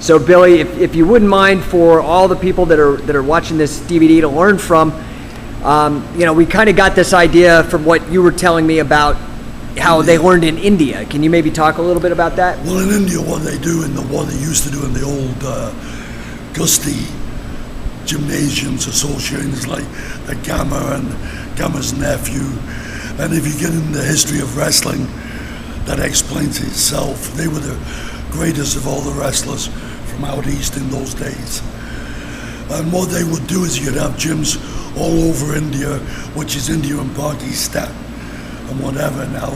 So Billy, if you wouldn't mind, for all the people that are watching this DVD to learn from, we kind of got this idea from what you were telling me about how they learned in India. Can you maybe talk a little bit about that? Well, in India, what they used to do in the old Gusti gymnasiums, associations like the Gamma and Gamma's nephew, and if you get in the history of wrestling, that explains itself. They were the greatest of all the wrestlers from out east in those days. And what they would do is you'd have gyms all over India, which is India and Pakistan and whatever now,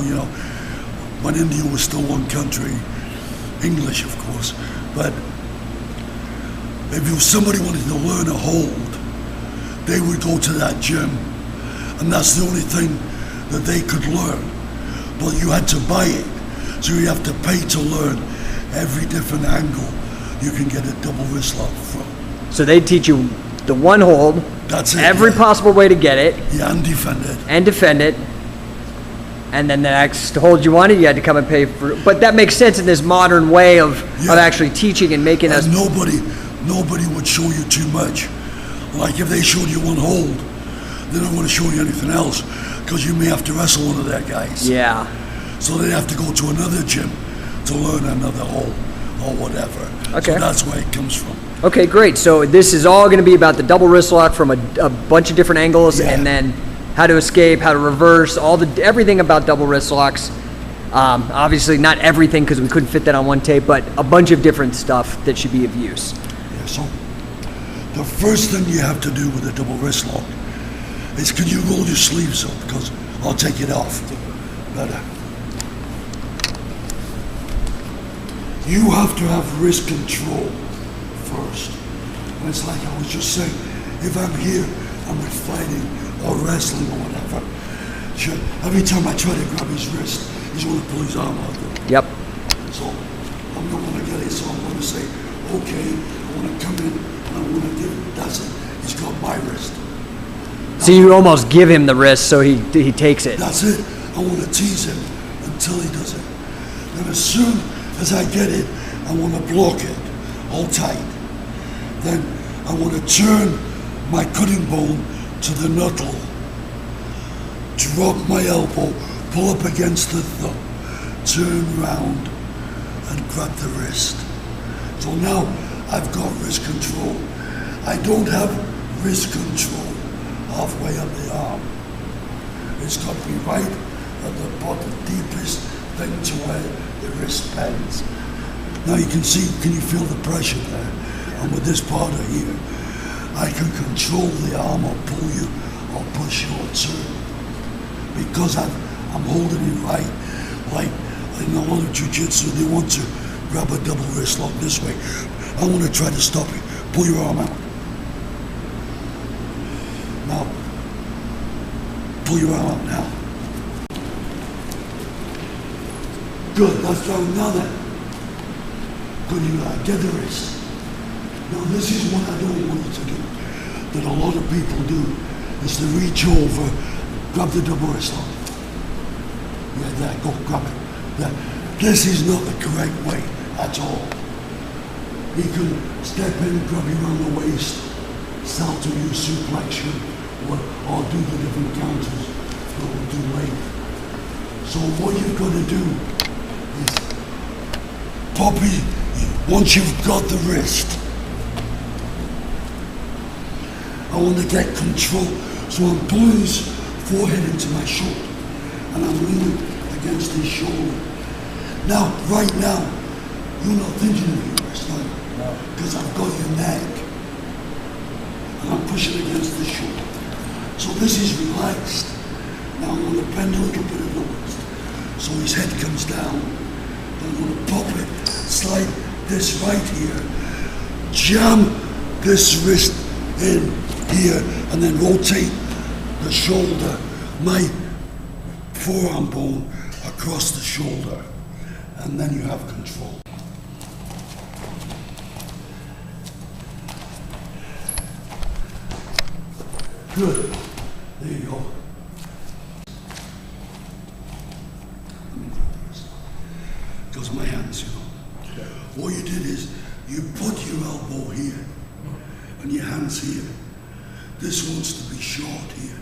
when India was still one country, English of course, but if somebody wanted to learn a hold, they would go to that gym, and that's the only thing that they could learn. But you had to buy it, so you have to pay to learn every different angle you can get a double wrist lock from. So they teach you the one hold, that's it, every possible way to get it, and defend it. And defend it. And then the next hold you wanted, you had to come and pay for it. But that makes sense in this modern way of actually teaching and making us. Nobody would show you too much. Like if they showed you one hold, they don't want to show you anything else, because you may have to wrestle one of their guys. Yeah. So they'd have to go to another gym to learn another hold or whatever. Okay. So that's where it comes from. Okay, great. So this is all going to be about the double wrist lock from a bunch of different angles, and then how to escape, how to reverse, everything about double wrist locks. Obviously not everything, because we couldn't fit that on one tape, but a bunch of different stuff that should be of use. Yeah, so the first thing you have to do with a double wrist lock is, can you roll your sleeves up? Because I'll take it off. Better. You have to have wrist control first. And it's like I was just saying, if I'm here, I'm fighting or wrestling or whatever. Sure, every time I try to grab his wrist, he's going to pull his arm out. Yep. So I'm not going to get it, so I'm going to say, okay, I want to come in and I'm going to give it. That's it. He's got my wrist. So you almost give him the wrist so he takes it. That's it. I want to tease him until he does it. Then as soon as I get it, I want to block it all tight. Then I want to turn my cutting bone to the knuckle, drop my elbow, pull up against the thumb, turn round and grab the wrist. So now I've got wrist control. I don't have wrist control halfway up the arm. It's got to be right at the bottom, deepest thing to where the wrist bends. Now you can see, can you feel the pressure there? And with this part of here, I can control the arm or pull you or push you or turn. Because I'm holding it right. Like in a lot of jiu-jitsu, they want to grab a double wrist lock this way. I want to try to stop it. Pull your arm out. Now, pull your arm out now. Good, that's down. Now then, could you get the wrist? Now this is what I don't want you to do, that a lot of people do, is to reach over, grab the double wrist lock. Yeah, there, go, grab it. There. This is not the correct way at all. You can step in, grab you around the waist, start to use suplex you, or do the different counters that we'll do later. So what you've got to do is, Poppy, once you've got the wrist, I want to get control. So I'm pulling his forehead into my shoulder, and I'm leaning against his shoulder. Now, right now, you're not thinking of your wrist, are you? No. Because I've got your neck, and I'm pushing against the shoulder. So this is relaxed. Now I'm going to bend a little bit of the wrist, so his head comes down. Then I'm going to pop it, slide this right here, jam this wrist in here, and then rotate the shoulder, my forearm bone across the shoulder, and then you have control. Good. There you go. Goes my hands, you know. What you did is you put here, and your hands here. This wants to be short here.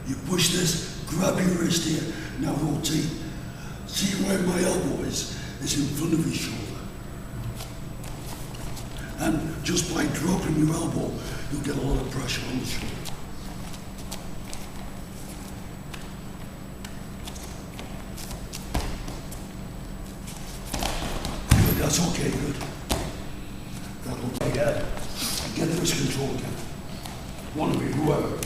You push this, grab your wrist here, now rotate. See where my elbow is in front of your shoulder. And just by dropping your elbow, you'll get a lot of pressure on the shoulder. Good, that's okay, good. That'll be good. Get the wrist control again. One of you, whoever.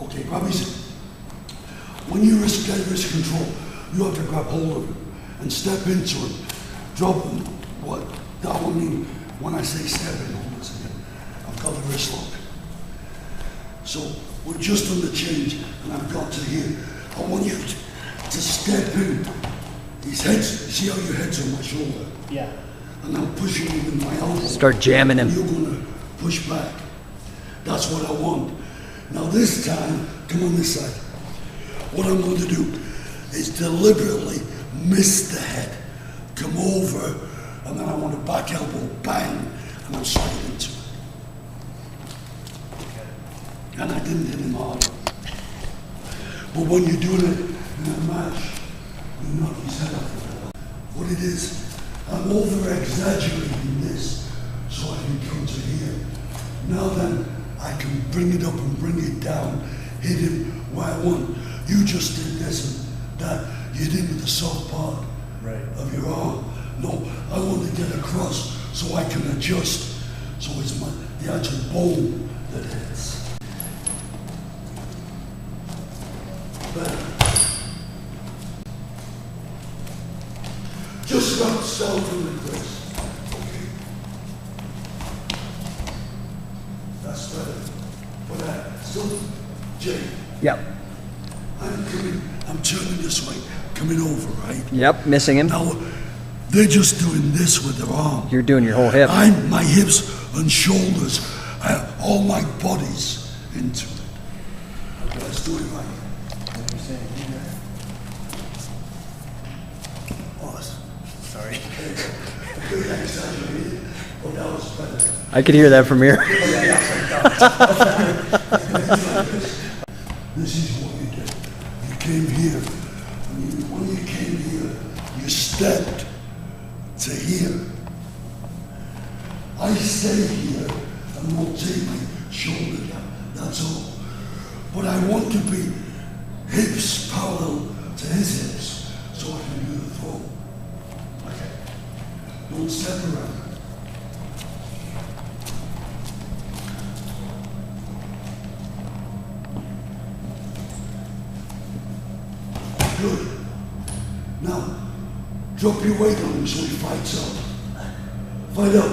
Okay, grab his. When you get wrist control, you have to grab hold of him and step into him. Drop him. What? That will mean when I say step in, hold on a second. I've got the wrist lock. So we're just on the change, and I've got to here. I want you to step in. His head's, see how your head's on my shoulder? Yeah. And I'm pushing you with my elbow. Start jamming him. You're gonna push back. That's what I want. Now this time, come on this side. What I'm going to do is deliberately miss the head, come over, and then I want a back elbow, bang, and I'm sliding into it. And I didn't hit him hard. But when you're doing it in a match, you knock his head off. What it is, I'm over-exaggerating this so I can come to here. Now then, I can bring it up and bring it down, hit him where I want. You just did this and that. You hit him with the soft part of your arm. No, I want to get across so I can adjust. So it's the actual bone that hits. Better. Just about south from the wrist. Okay. That's better. But still, Jay. Yep. I'm turning this way, coming over, right? Yep, missing him. Now, they're just doing this with their arm. You're doing your whole hip. My hips and shoulders, all my body's into it. Okay, let's do it right. Sorry. Oh, that was better. I could hear that from here. This is what you did. You came here. When you came here, you stepped to here. I stay here and rotate my shoulder down. That's all. But I want to be hips parallel to his hips so I can do the throw. Okay. Don't step around. Good. Now, drop your weight on him so he fights up. Fight up.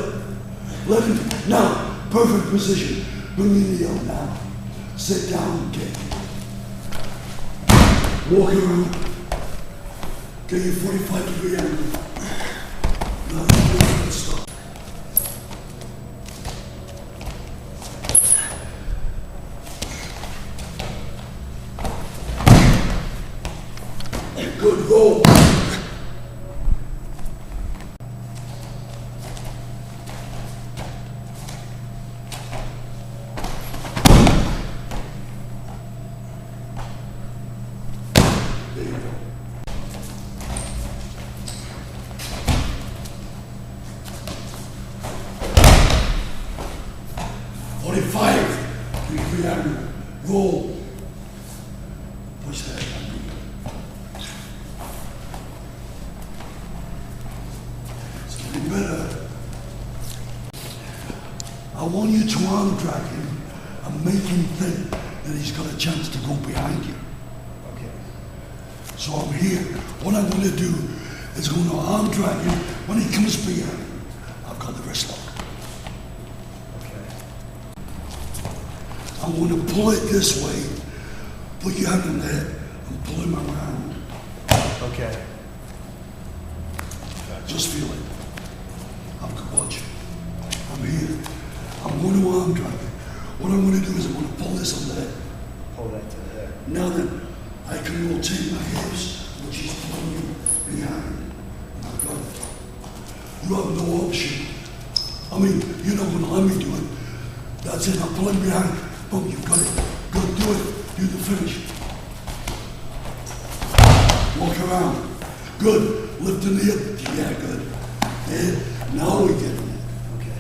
Let him. Now, perfect position. Bring your knee up now. Sit down and kick. Walk around. Get your 45-degree angle. Now, you stop. Good roll. There you go. Roll. Push that. It's getting better. I want you to arm drag him and make him think that he's got a chance to go behind you. Okay. So I'm here. What I'm going to do is I'm going to arm drag him. When he comes behind, I've got the wrist lock. Okay. I'm going to pull it this way, put your hand on there, and pull him around. Okay. Just feel it. I'm going to watch. I'm here. I'm going to arm drag it. What I'm going to do is I'm going to pull this on there. Pull that to there. Now then, I can rotate my hips, which is pulling you behind. I've got it. You have no option I mean, you're not gonna let me do it. That's it, I'm pulling behind. Boom, you got it. Good, do it. Do the finish. Walk around. Good. Lift in the hip. Yeah, good. And now we get it. Okay.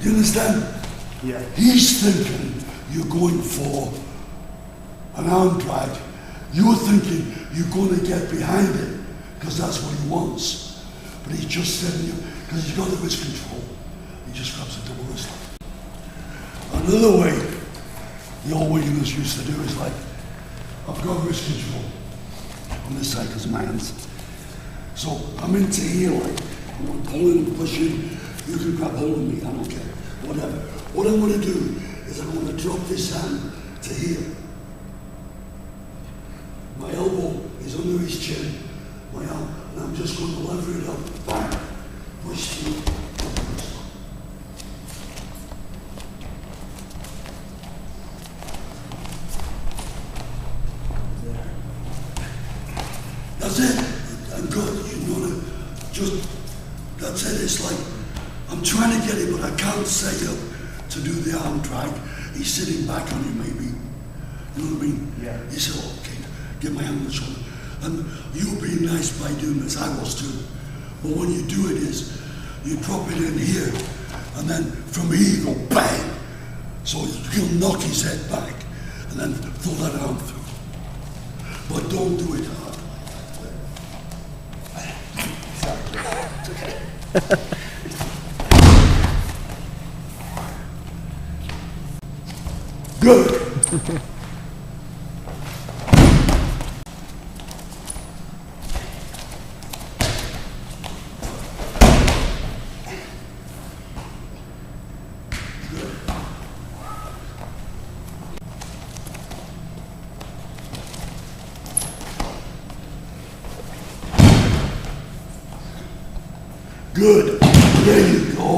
Do you understand? Yeah. He's thinking you're going for an arm drag. You're thinking you're going to get behind it because that's what he wants. But he's just setting you, because he's got the wrist control. He just grabs a double wrist. Another way the old Wiganers used to do is like, I've got wrist control on this side because my hands. So I'm into here, like, I'm pulling and pushing. You can grab hold of me, I don't care. Whatever. What I'm going to do is I'm going to drop this hand to here. My elbow is under his chin, my arm, and I'm just going to lever it up, bang, push through. That's it. I'm good. You know to just, that's it. It's like, I'm trying to get him, but I can't set up to do the arm drag. He's sitting back on you, maybe. You know what I mean? Yeah. He said, oh, okay, get my hand on the shoulder. And you were being nice by doing this. I was too. But when you do it is, you drop it in here, and then from here you go bang. So he'll knock his head back, and then throw that arm through. But don't do it hard. Good. Good. There you go.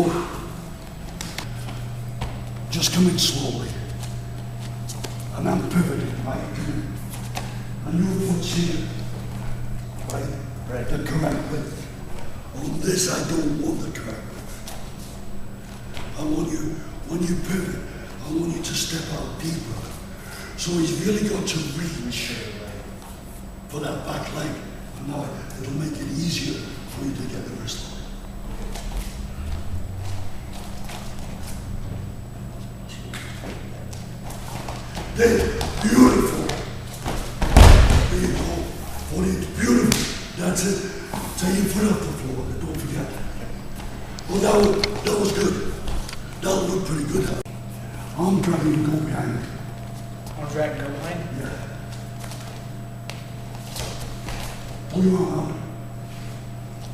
Just come in slowly. And I'm pivoting, right? And your foot's here. Right? Right. The correct width. On this, I don't want the correct width. I want you, when you pivot, I want you to step out deeper. So he's really got to reach for that back leg. And now it'll make it easier for you to get the wrist line. There, beautiful. There you go. Beautiful. That's it. Take your foot off the floor, and don't forget. Oh, that was good. That looked pretty good. Arm dragging and go behind it. Arm drag, go behind? Yeah. Pull your arm out.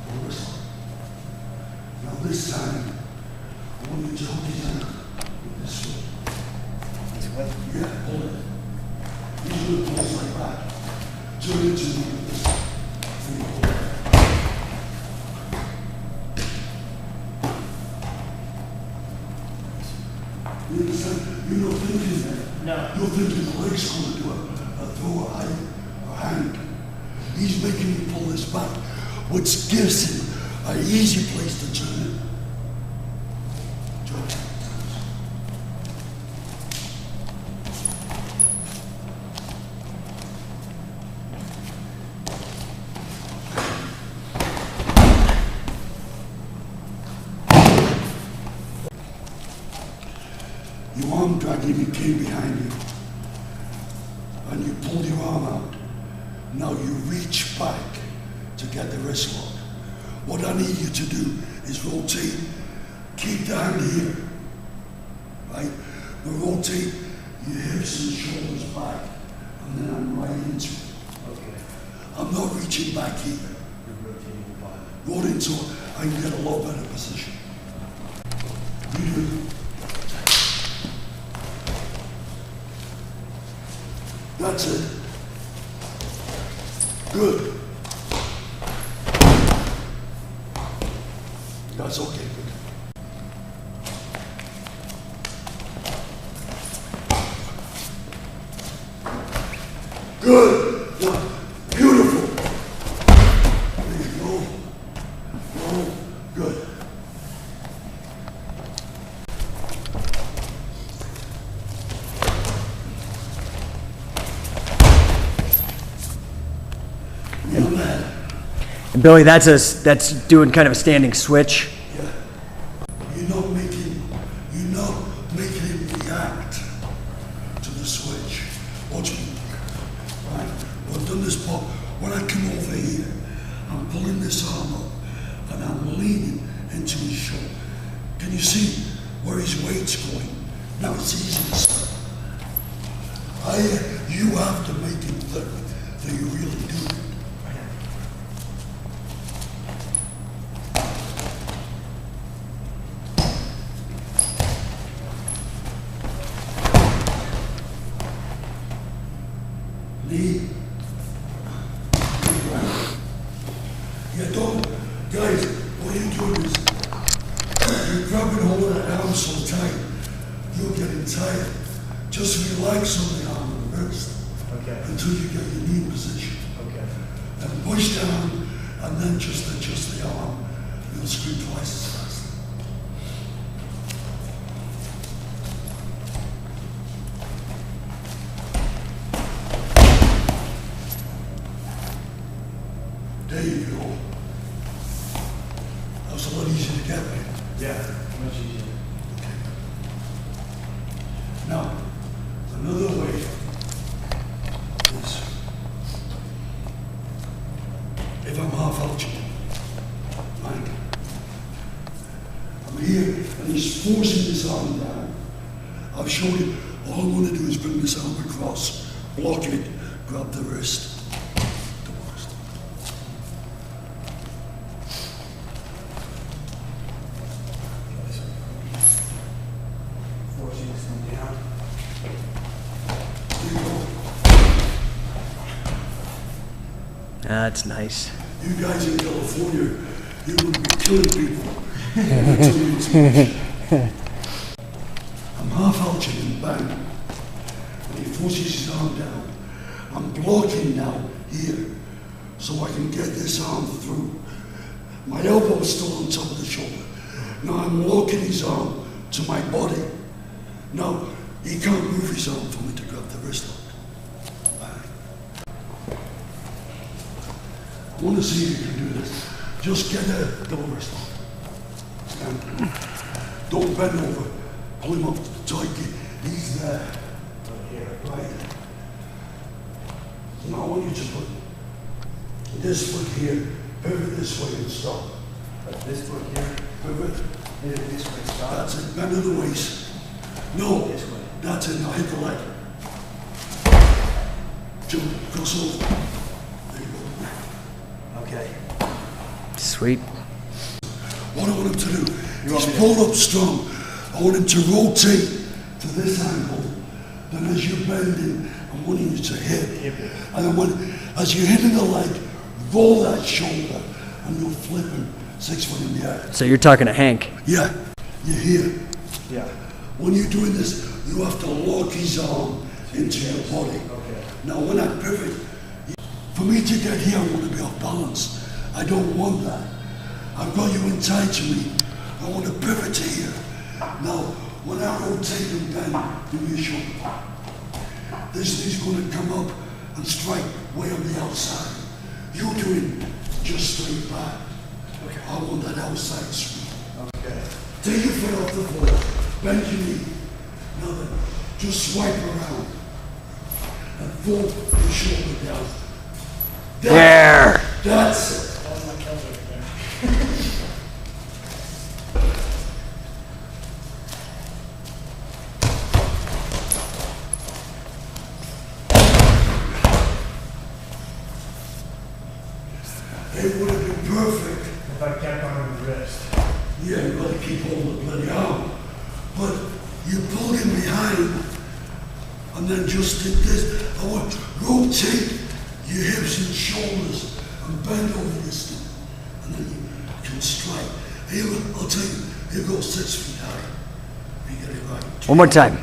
Pull this one. Now this time, I want you to hold his hand with this foot. This way? Yeah, hold it. Usually it pulls like that. Turn it to this. And you hold it. You understand? You're not thinking that. No. You're thinking the leg's going to do a throw, a high, or hand. He's making you pull this back, which gives him an easy place to turn it. Turn. Your arm dragging, he came behind you. And you pulled your arm out. Now you reach back to get the wrist lock. What I need you to do is rotate. Keep the hand here. Right? But rotate your hips and shoulders back. And then I'm right into it. Okay. I'm not reaching back here. You're rotating your body. Roll into it. I can get a lot better position. You do. That's it. Good. That's okay. Good. Good. Yeah. Beautiful. There you go. Oh, good. Billy, that's doing kind of a standing switch. Yeah. You're not making him react to the switch. Watch me. Right? I've done this part. When I come over here, I'm pulling this arm up and I'm leaning into his shoulder. Can you see where his weight's going? Now it's easy to see. You have to make him think that you really do it. Knee. Yeah, don't, guys, what you're doing is, you're grabbing hold of that arm so tight, you're getting tired. Just relax on the arm and wrist. Okay. Until you get your knee position. Okay. And push down, and then just adjust the arm. You'll scream twice as fast. There you go. That was a lot easier to get, right? Yeah, much easier. Now, another way is, if I'm half out, right? I'm here, and he's forcing his arm down. I've shown you, all I want to do is bring this arm across, block it, grab the wrist. Forcing this one down. There you go. That's nice. You guys in California, you would be killing people. I'm telling you too much. I'm half ouching and bang. And he forces his arm down. I'm blocking now here, so I can get this arm through. My elbow is still on top of the shoulder. Now I'm locking his arm to my body. Now he can't move his arm for me to grab the wrist lock. Bang. I want to see if you can do this. Just get a double wrist lock. And don't bend over. Pull him up tight. He's there. Right. Now I want you to put this foot here, pivot this way and stop. This foot here, Pivot. hit it this way, stop. That's it. Bend of the waist. No. This way. That's it. Now hit the leg. Jump. Cross over. There you go. Okay. Sweet. What I want him to do, he's pulled up strong. I want him to rotate to this angle. Then as you're bending, I'm wanting you to hit. And then as you're hitting the leg, roll that shoulder and you'll flip him 6 foot in the air. So you're talking to Hank. Yeah, you're here. Yeah. When you're doing this, you have to lock his arm into your body. Okay. Now when I pivot, for me to get here, I want to be off balance. I don't want that. I've got you in tight to me. I want to pivot to here. Now, when I rotate him down, give me a shoulder. This is going to come up and strike way on the outside. You're doing just straight back. Okay. I want that outside swing. Okay. Take your foot off the floor, bend your knee. Now then, just swipe around and pull the shoulder down. There. That's it. It would have been perfect. If I kept on the wrist. Yeah, you gotta keep hold of the bloody arm. But you pulled him behind and then just did this. I want to rotate your hips and shoulders and bend over this thing. And then you can strike. Here, I'll tell you, here goes 6 feet high. You get it right. One more time.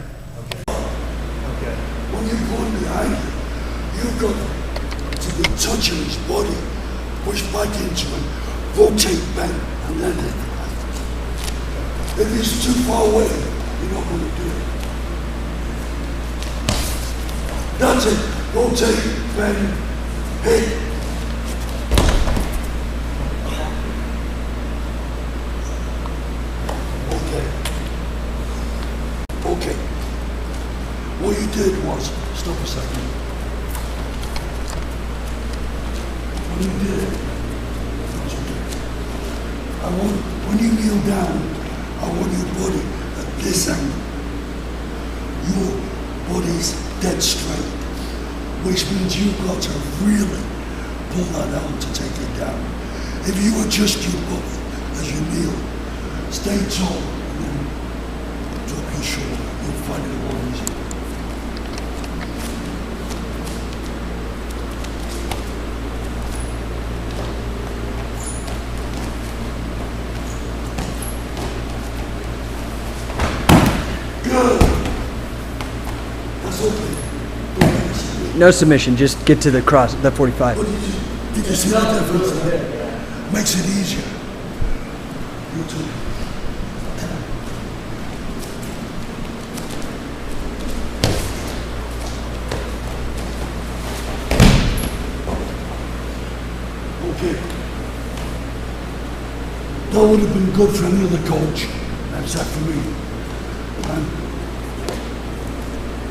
Okay. When you're going behind him, you've got to be touching his body. Push back into him, rotate, bend, and then hit the right. If he's too far away, you're not going to do it. That's it. Rotate, bend, hit. what you did was, stop a second. What you did, when you kneel down, I want your body at this angle. Your body's dead straight, which means you've got to really pull that out to take it down. If you adjust your body as you kneel, stay tall and then drop your shoulder, you'll find it a lot easier. Good. That's okay. No submission, just get to the cross, the 45. Did you see the difference there? Makes it easier. You too. Okay. That would have been good for any other coach, except for me.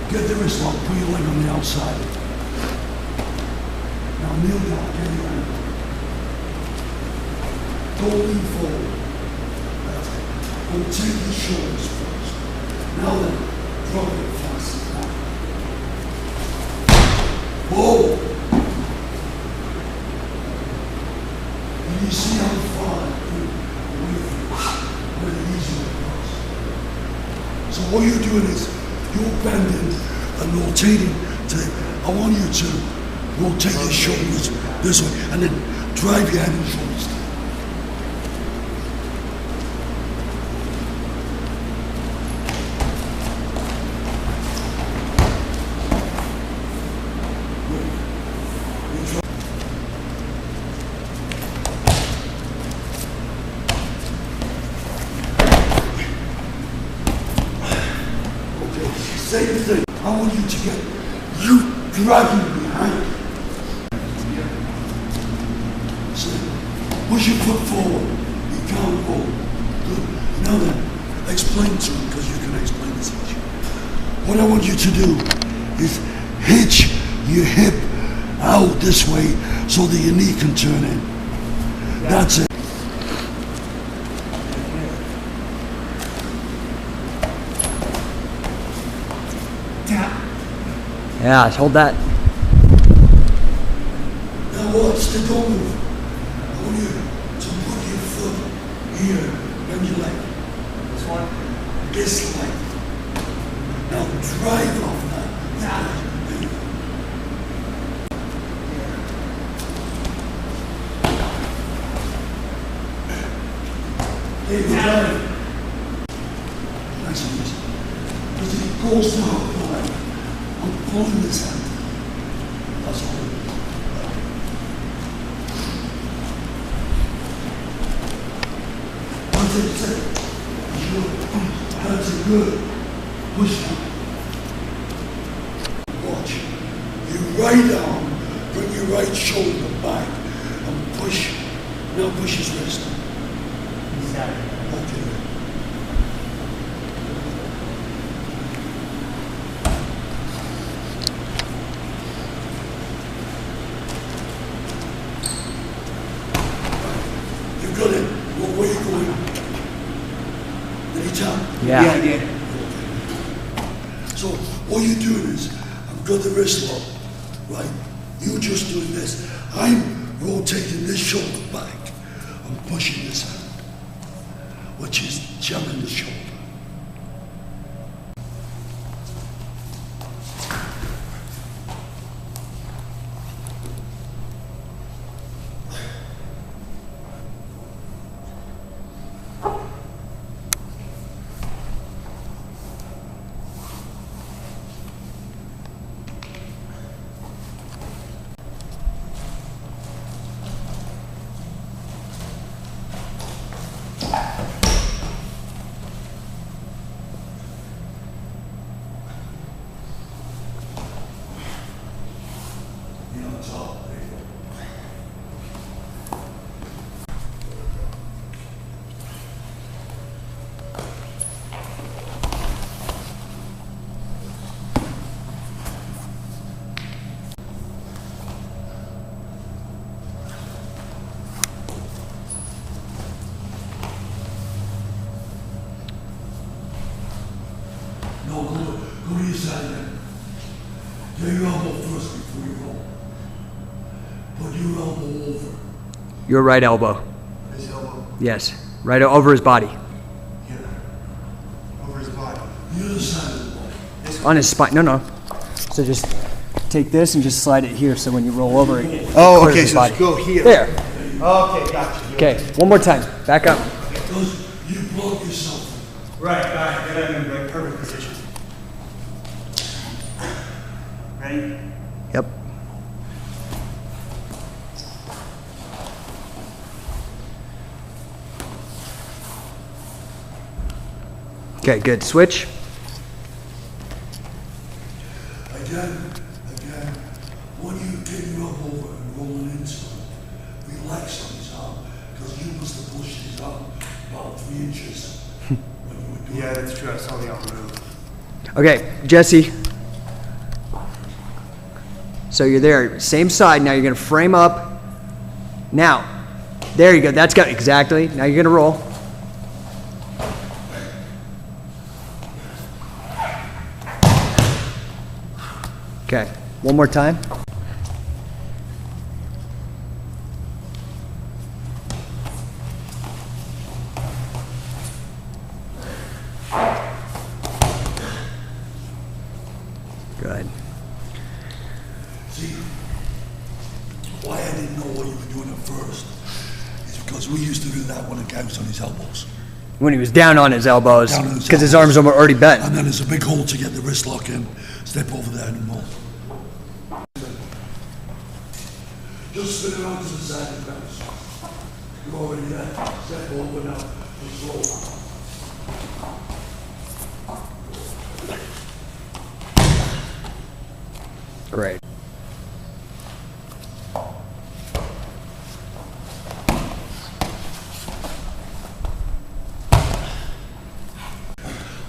Get the wrist lock, put your leg on the outside. Now kneel down, get your hand. Don't lean forward. That's it. Don't take the shoulders first. Now then, drop it fast. Now. Whoa! And you see how far away from it easily goes. So what you're doing is, you're bending and rotating to, I want you to rotate your shoulders this way and then drive your head and shoulders down. Same thing. I want you to get you dragging behind. So push your foot forward. You can't go. Good. Now then, explain to him because you can explain this easier. What I want you to do is hitch your hip out this way so that your knee can turn in. That's it. Yeah, hold that. Now watch the don't move. I want you to put your foot here, bend your leg. This one? This leg. Now drive off that. There you go. Nice and easy. Because it goes down the leg. I'm pulling this out. That's all. That's it. That's it. Good. Push down. Watch. Your right arm, bring your right shoulder back and push. Now push his wrist. Okay. You got it. Where are you going? Did he tell? Yeah. I did. So what you're doing is, I've got the wrist lock, right? You're just doing this. I'm rotating this shoulder back. I'm pushing this hand, which is jamming the shoulder. Go to your side then. Get your elbow first before you roll. Put your elbow over. Your right elbow. His elbow Yes. Right over his body. here. Over his body. The other side of the ball. On his spine. No. So just take this and just slide it here so when you roll over it Oh, clears okay, his so body. go here. There. Okay, gotcha. Okay, one more time. Back up. You block yourself. Right, get him in the perfect position. Ready? Yep. Okay, good. Switch. Again, when you get your elbow over and rolling into it, relax on his arm, because you must have pushed his arm about 3 inches when you were doing Yeah, that's true. I saw the arm move. Okay, Jesse. So you're there, same side. Now you're gonna frame up. Now, there you go. That's got exactly. Now you're gonna roll. Okay, one more time. Good. See, why I didn't know what you were doing at first is because we used to do that when a guy was on his elbows. When he was down on his elbows, Down on his because his elbows. arms were already bent. And then there's a big hole to get the wrist lock in. Step over there and roll. Just spin around to the side and bounce. You're already there. Step over now. Just roll. Great.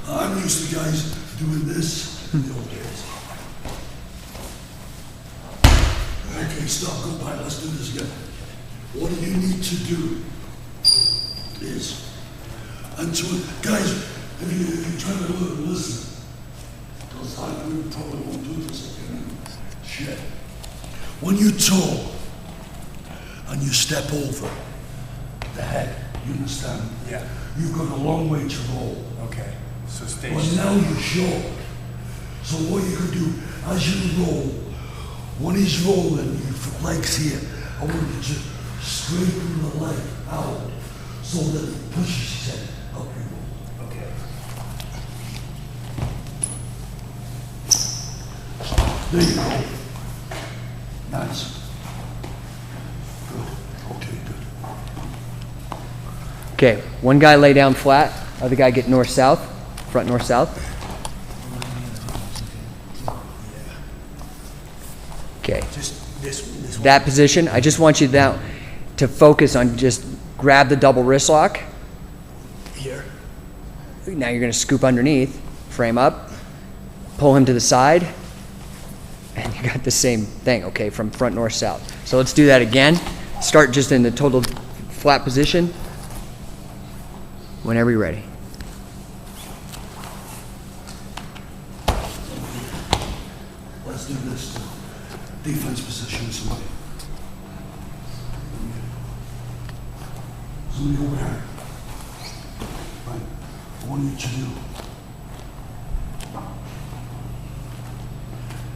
I'm used to guys doing this in the old days. Okay, stop, go back, let's do this again. What you need to do is, until, guys, if you're trying to listen, because I really probably won't do this again. Shit. When you toe and you step over the head, you understand? Yeah. You've got a long way to roll. Okay. So stay. But now you're short. So what you can do, as you roll, when he's rolling, your legs here, I want you to straighten the leg out so that it pushes his head up your roll. Okay. There you go. Nice. Good. Okay, good. Okay, one guy lay down flat, other guy get north-south, front north-south. Okay, Just this one. that position, I just want you now to focus on just grab the double wrist lock. Here. Now you're gonna scoop underneath, frame up, pull him to the side, and you got the same thing, okay, from front north-south. So let's do that again. Start just in the total flat position. Whenever you're ready. Let's do this. Defense position, somebody. Somebody over here. Right. I want you to do.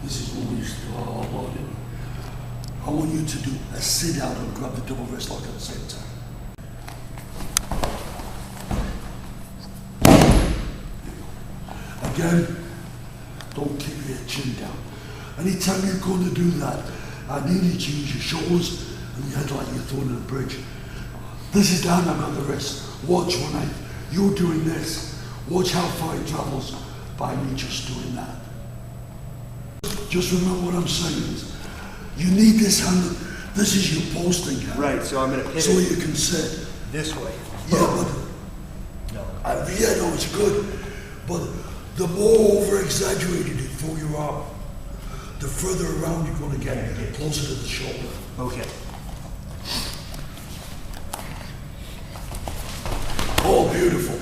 This is what we used to do all loaded. I want you to do a sit out and grab the double wrist lock at the same time. Again, don't keep your chin down. Anytime you're going to do that, I need you to use your shoulders and your head like you're throwing in a bridge. This is the hand I've got the wrist. Watch when you're doing this. Watch how far it travels by me just doing that. Just remember what I'm saying is, you need this hand, this is your posting hand. Right. So I'm gonna pivot So you can sit. this way. Yeah, but No. yeah, no, it's good, but the more over-exaggerated you throw your arm, the further around you're going to get, closer to the shoulder. Okay. Oh, beautiful.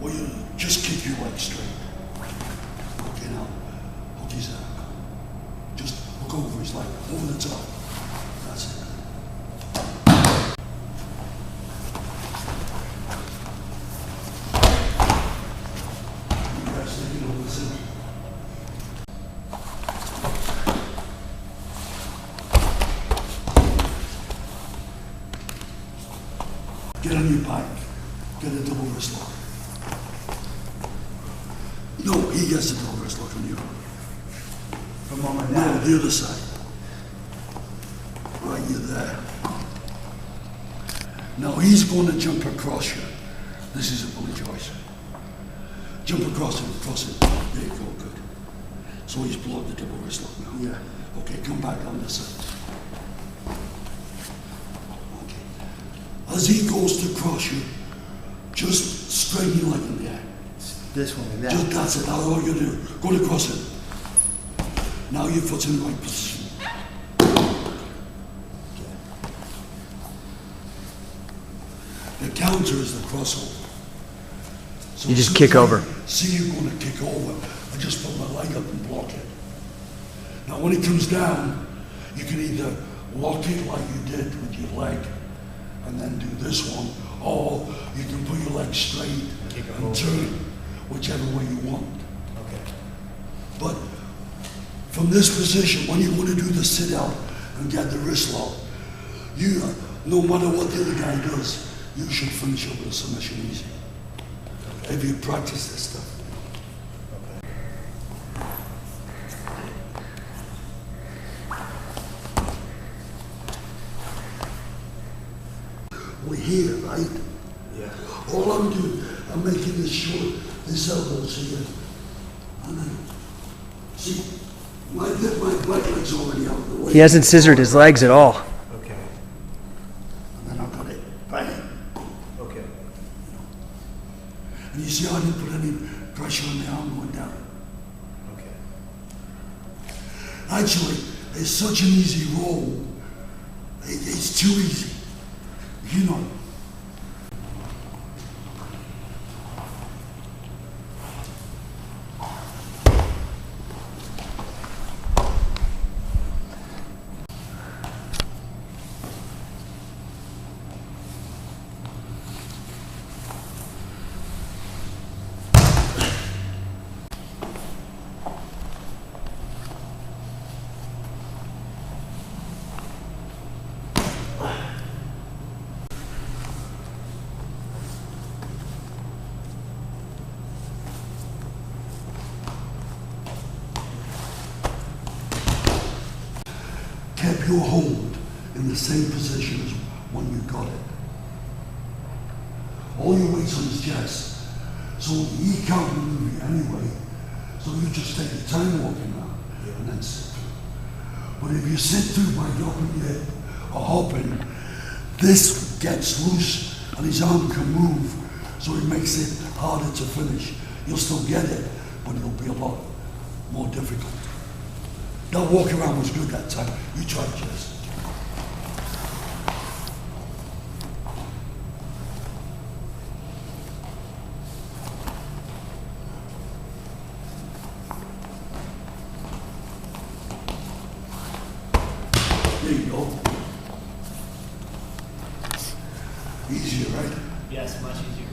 Or you just keep your legs straight. Okay, now, hook his arm. Just hook over his leg, over the top. That's it. You guys think you know what's in it? Get on your bike. Get a double wrist lock. No, he gets the double wrist lock on you. From mom and No, dad. the other side. Right, you're there. Now he's going to jump across you. This is a bully choice. Jump across it, cross it. There you go, good. So he's blocked the double wrist lock now. Yeah. Okay, come back on this side. Okay. As he goes to cross you, just straighten your leg in the air. This one, like that. Just that's it. That's all you do. Go to cross it. Now your foot's in the right position. The counter is the crossover. So You as just soon as kick I over. See you going to kick over. I just put my leg up and block it. Now when it comes down, you can either lock it like you did with your leg and then do this one, or you can put your leg straight and turn, whichever way you want. Okay. But from this position, when you want to do the sit out and get the wrist lock, you, no matter what the other guy does, you should finish up with a submission easy. If you practice this stuff. We're here, right? Yeah. All I'm doing, I'm making this short, this elbow's here. And then, see, my right leg's already out of the way. He hasn't scissored his legs at all. Okay. And then I've got it, bang. Okay. And you see, I didn't put any pressure on the arm going down. Okay. Actually, it's such an easy roll. It's too easy. You know. Kept your hold in the same position as when you got it. All your weight's on his chest, so he can't move you anyway. So you just take your time walking around and then sit through. But if you sit through by dropping your hip or hopping, this gets loose and his arm can move, so it makes it harder to finish. You'll still get it, but it'll be a lot more difficult. That walk around was good that time. You tried, Jess. There you go. Easier, right? Yes, much easier.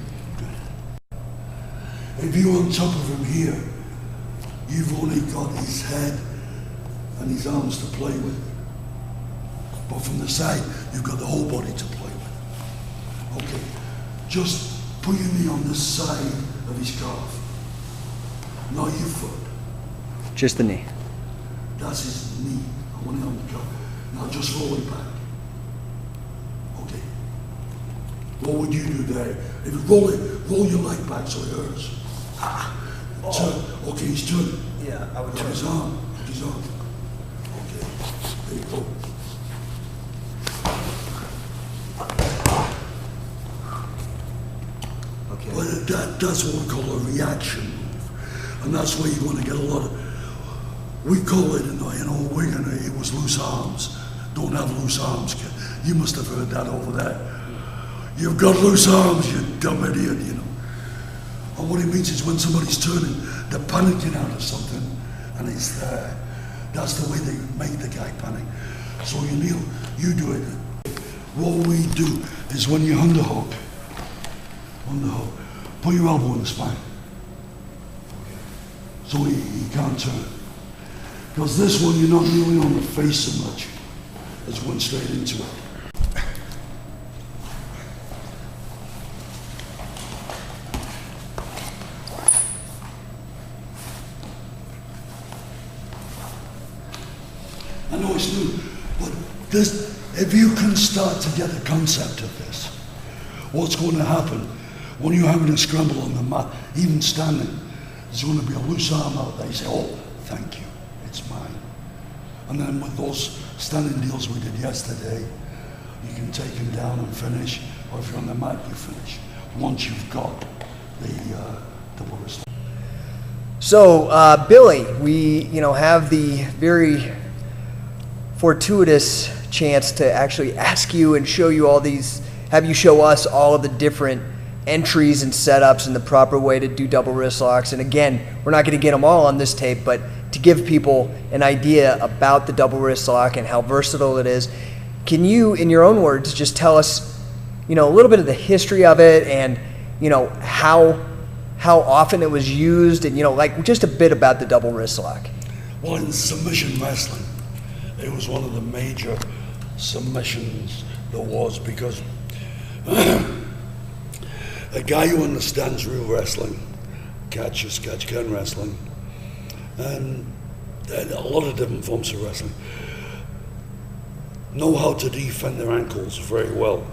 If you're on top of him here, you've only got his head and his arms to play with. But from the side, you've got the whole body to play with. Okay, just put your knee on this side of his calf, not your foot. Just the knee. That's his knee. I want it on the calf. Now just roll it back. Okay. What would you do there? If you roll your leg back so it hurts. Turn. Okay, he's turning. Yeah, I would Look turn. his arm. Look his arm. Okay. There you go. Okay. But that's what we call a reaction move. And that's where you're going to get a lot of, we call it, it was loose arms. Don't have loose arms, kid. You must have heard that over there. You've got loose arms, you dumb idiot, And what it means is when somebody's turning, they're panicking out of something, and it's there. That's the way they make the guy panic. So you kneel, you do it. What we do is when you underhook, put your elbow in the spine. So he can't turn. Because this one, you're not kneeling on the face so much. It's going straight into it. I know it's new, but this, if you can start to get the concept of this, what's going to happen when you're having a scramble on the mat, even standing, there's going to be a loose arm out there. You say, oh, thank you, it's mine. And then with those standing deals we did yesterday, you can take them down and finish, or if you're on the mat, you finish, once you've got the double wrist. So, Billy, we, have the very fortuitous chance to actually ask you and show you have you show us all of the different entries and setups and the proper way to do double wrist locks. And again, we're not going to get them all on this tape, but to give people an idea about the double wrist lock and how versatile it is, can you, in your own words, just tell us, a little bit of the history of it and, how often it was used and, just a bit about the double wrist lock? Well, in submission wrestling, it was one of the major submissions there was, because a guy who understands real wrestling, catch can wrestling, and a lot of different forms of wrestling, know how to defend their ankles very well.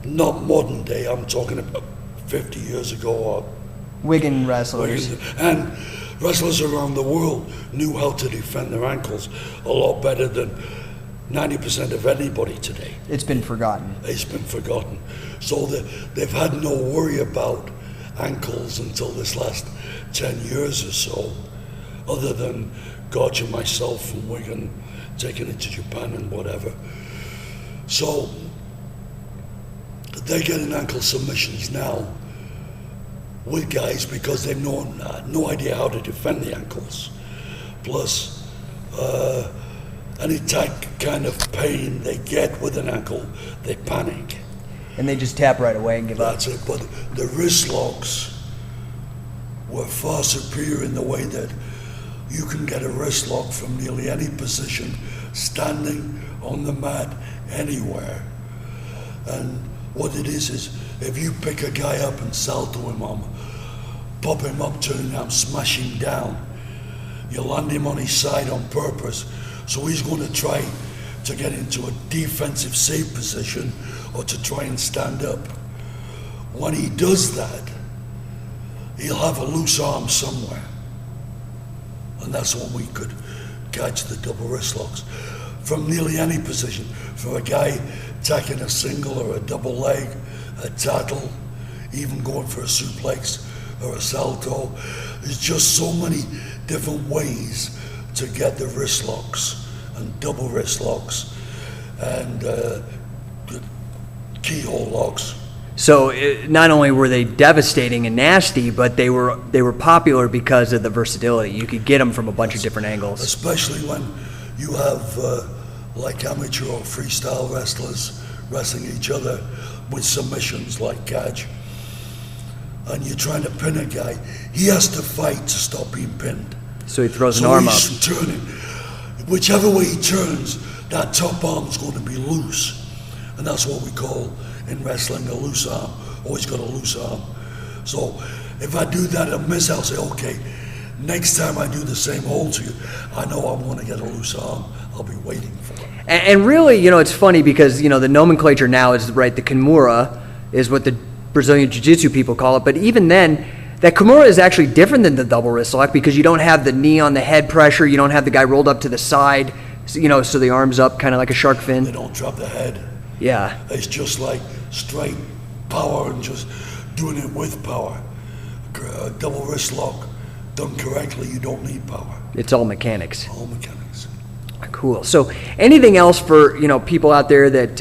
Not modern day, I'm talking about 50 years ago, or Wigan wrestlers. And wrestlers around the world knew how to defend their ankles a lot better than 90% of anybody today. It's been forgotten. It's been forgotten. So they've had no worry about ankles until this last 10 years or so, other than Gotch and myself from Wigan taking it to Japan and whatever. So they're getting ankle submissions now with guys because they've no idea how to defend the ankles. Plus, any kind of pain they get with an ankle, they panic. And they just tap right away and give up. That's it. But the wrist locks were far superior in the way that you can get a wrist lock from nearly any position, standing on the mat, anywhere. And what it is if you pick a guy up and salto him on, pop him up, turn him down, smash him down, you land him on his side on purpose, so he's going to try to get into a defensive safe position or to try and stand up. When he does that, he'll have a loose arm somewhere. And that's when we could catch the double wrist locks from nearly any position. For a guy tacking a single or a double leg, a tattle, even going for a suplex or a salto. There's just so many different ways to get the wrist locks and double wrist locks and keyhole locks. So not only were they devastating and nasty, but they were popular because of the versatility. You could get them from a bunch of different angles. Especially when you have like amateur or freestyle wrestlers wrestling each other with submissions like catch, and you're trying to pin a guy, he has to fight to stop being pinned. So he throws an arm up. So he's turning. Whichever way he turns, that top arm's going to be loose. And that's what we call in wrestling a loose arm. Always got a loose arm. So if I do that and miss, I'll say, okay, next time I do the same hold to you, I know I'm going to get a loose arm. I'll be waiting for it. And really, it's funny because, the nomenclature now is, right, the Kimura is what the Brazilian Jiu-Jitsu people call it. But even then, that Kimura is actually different than the double wrist lock because you don't have the knee on the head pressure. You don't have the guy rolled up to the side, so the arm's up kind of like a shark fin. They don't drop the head. Yeah. It's just like straight power and just doing it with power. A double wrist lock done correctly, you don't need power. It's all mechanics. All mechanics. Cool. So anything else for, people out there that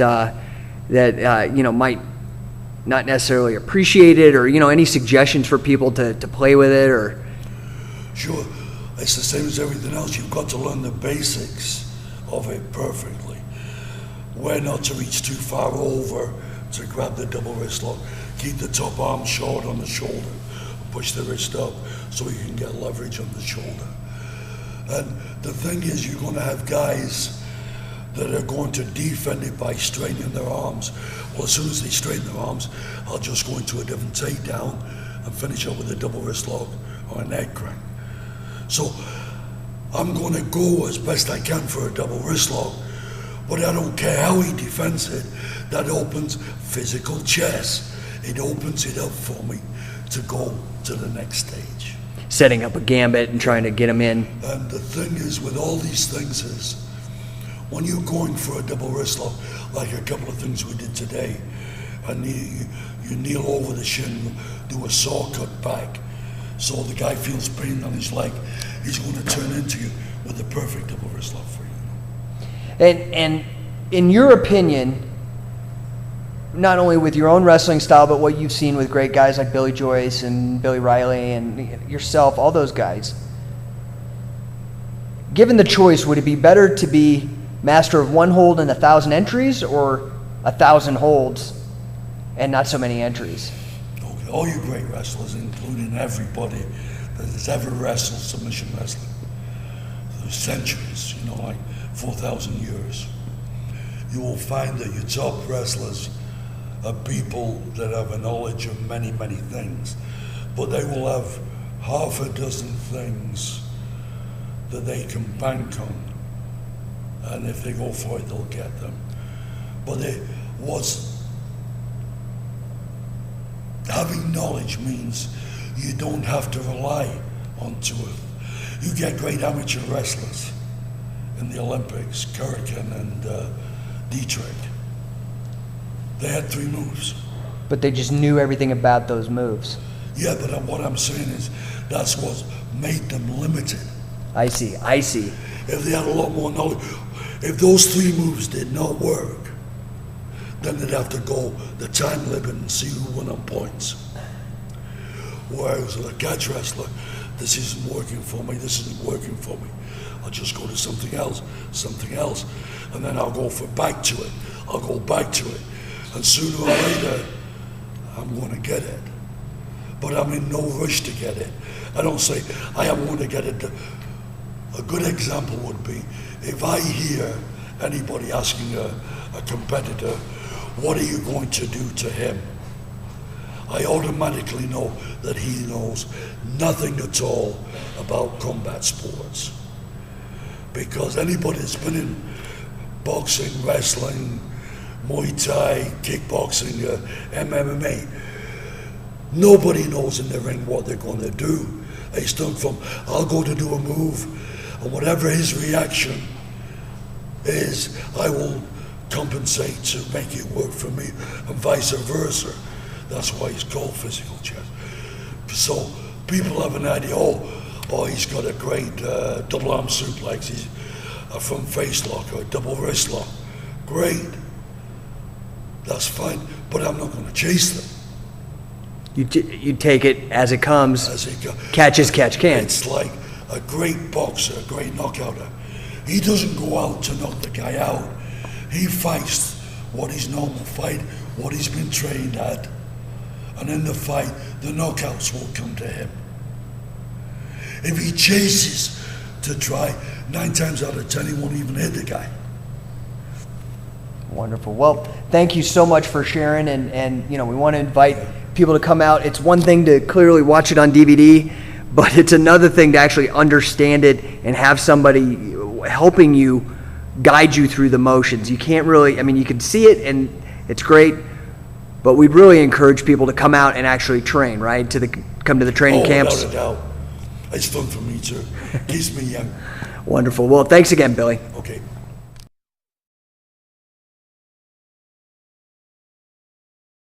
might not necessarily appreciate it, or, any suggestions for people to play with it, or? Sure, it's the same as everything else. You've got to learn the basics of it perfectly. Where not to reach too far over to grab the double wrist lock. Keep the top arm short on the shoulder. Push the wrist up so you can get leverage on the shoulder. And the thing is, you're going to have guys that are going to defend it by straightening their arms. Well, as soon as they straighten their arms, I'll just go into a different takedown and finish up with a double wrist lock or a neck crank. So I'm going to go as best I can for a double wrist lock, but I don't care how he defends it. That opens physical chess. It opens it up for me to go to the next stage. Setting up a gambit and trying to get him in. And the thing is, with all these things is, when you're going for a double wrist lock, like a couple of things we did today, and you kneel over the shin, do a saw cut back, so the guy feels pain on his leg, he's going to turn into you with the perfect double wrist lock for you. And in your opinion, not only with your own wrestling style, but what you've seen with great guys like Billy Joyce and Billy Riley and yourself, all those guys, given the choice, would it be better to be master of one hold and 1,000 entries, or 1,000 holds and not so many entries? Okay. All you great wrestlers, including everybody that has ever wrestled submission wrestling, through centuries, like 4,000 years, you will find that your top wrestlers are people that have a knowledge of many, many things, but they will have half a dozen things that they can bank on, and if they go for it, they'll get them. But having knowledge means you don't have to rely onto it. You get great amateur wrestlers in the Olympics, Kurkin and Dietrich. They had 3 moves. But they just knew everything about those moves. Yeah, but what I'm saying is that's what made them limited. I see. If they had a lot more knowledge, if those 3 moves did not work, then they'd have to go the time limit and see who won on points. Whereas a catch wrestler, this isn't working for me, this isn't working for me. I'll just go to something else, and then I'll go back to it. I'll go back to it. And sooner or later, I'm going to get it. But I'm in no rush to get it. I don't say, I am going to get it. A good example would be, if I hear anybody asking a competitor, what are you going to do to him? I automatically know that he knows nothing at all about combat sports. Because anybody that's been in boxing, wrestling, Muay Thai, kickboxing, MMA, nobody knows in the ring what they're going to do. They start from, I'll go to do a move, and whatever his reaction is, I will compensate to make it work for me, and vice versa. That's why it's called physical chess. So people have an idea, oh, he's got a great double arm suplex, he's a front face lock or a double wrist lock. Great. That's fine, but I'm not going to chase them. You take it as it comes. As it goes. Catch as catch can. It's like a great boxer, a great knockouter. He doesn't go out to knock the guy out. He fights what his normal fight, what he's been trained at, and in the fight, the knockouts will come to him. If he chases to try, 9 times out of 10, he won't even hit the guy. Wonderful. Well, thank you so much for sharing, and we want to invite people to come out. It's one thing to clearly watch it on DVD, but it's another thing to actually understand it and have somebody helping you, guide you through the motions. You can't really, you can see it and it's great, but we'd really encourage people to come out and actually train, right? Come to the training camps. Without a doubt. It's fun for me too. Keeps me young. Wonderful. Well, thanks again, Billy. Okay.